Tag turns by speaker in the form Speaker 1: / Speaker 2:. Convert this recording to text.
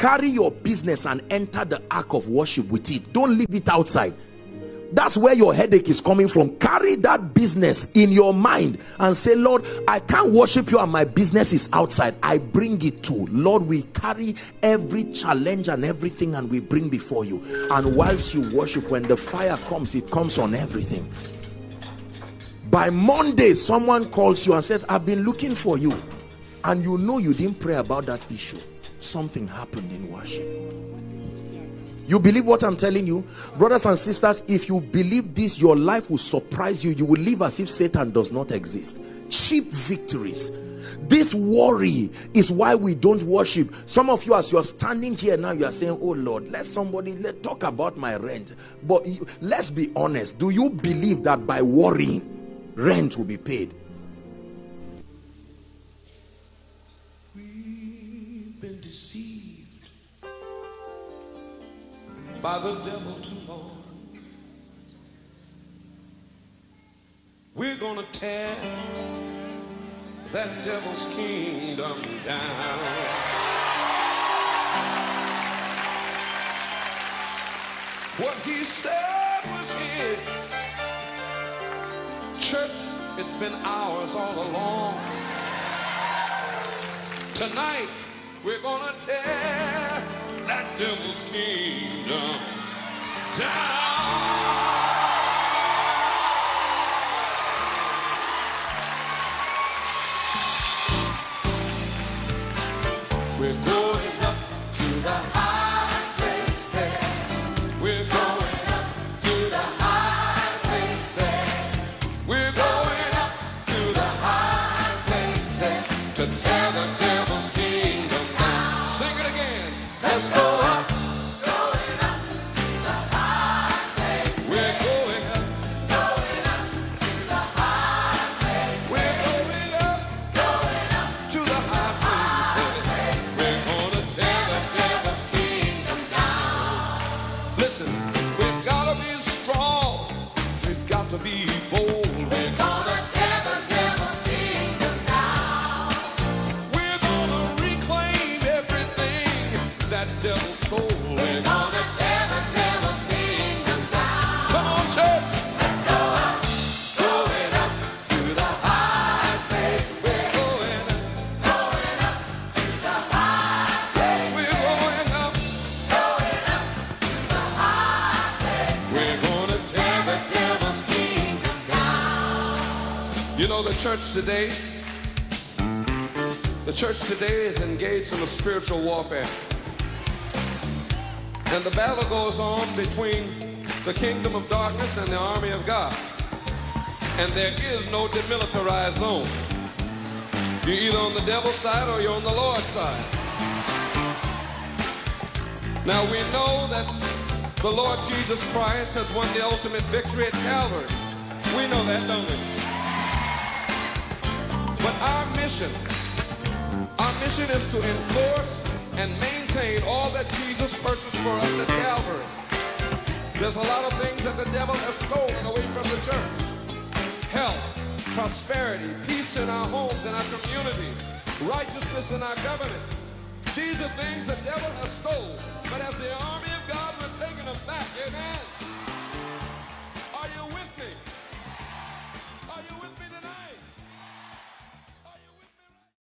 Speaker 1: carry your business and enter the ark of worship with it. Don't leave it outside. That's where your headache is coming from. Carry that business in your mind and say, Lord, I can't worship you and my business is outside. I bring it too. Lord, we carry every challenge and everything and we bring before you. And whilst you worship, when the fire comes, it comes on everything. By Monday, someone calls you and said, I've been looking for you. And you know you didn't pray about that issue. Something happened in worship. You believe what I'm telling you? Brothers and sisters, if you believe this, your life will surprise you. You will live as if Satan does not exist. Cheap victories. This worry is why we don't worship. Some of you, as you're standing here now, you are saying, oh Lord, let's talk about my rent. But let's be honest. Do you believe that by worrying, rent will be paid?
Speaker 2: We've been deceived by the devil too long. We're gonna tear that devil's kingdom down. What he said was his. Church, it's been ours all along. Tonight, we're gonna tear that devil's kingdom down. We're going up to the high places. We're going up to the high places. We're going up to the high places to tear the devil's kingdom down. Sing it again. Let's go up. Going up to the high places. We're going up. Going up to the high places. We're going up. Going up to the high places. We're gonna tear the devil's kingdom down. Listen, we've gotta be strong. We've got to be bold. We're gonna tear the devil's kingdom down. We're gonna reclaim everything that devil stole. We're gonna tear the devil's kingdom down. Come on, church. Let's go up. Going up to the high place. We're going up. Going up to the high place. Yes, we're going up. Going up to the high place. We're gonna tear the devil's kingdom down. You know, the church today is engaged in a spiritual warfare. And the battle goes on between the kingdom of darkness and the army of God. And there is no demilitarized zone. You're either on the devil's side or you're on the Lord's side. Now we know that the Lord Jesus Christ has won the ultimate victory at Calvary. We know that, don't we? But our mission is to enforce and maintain all that Jesus purchased for us at Calvary. There's a lot of things that the devil has stolen away from the church. Health, prosperity, peace in our homes and our communities, righteousness in our government. These are things the devil has stolen. But as the army of God, we're taking them back. Amen. Are you with me?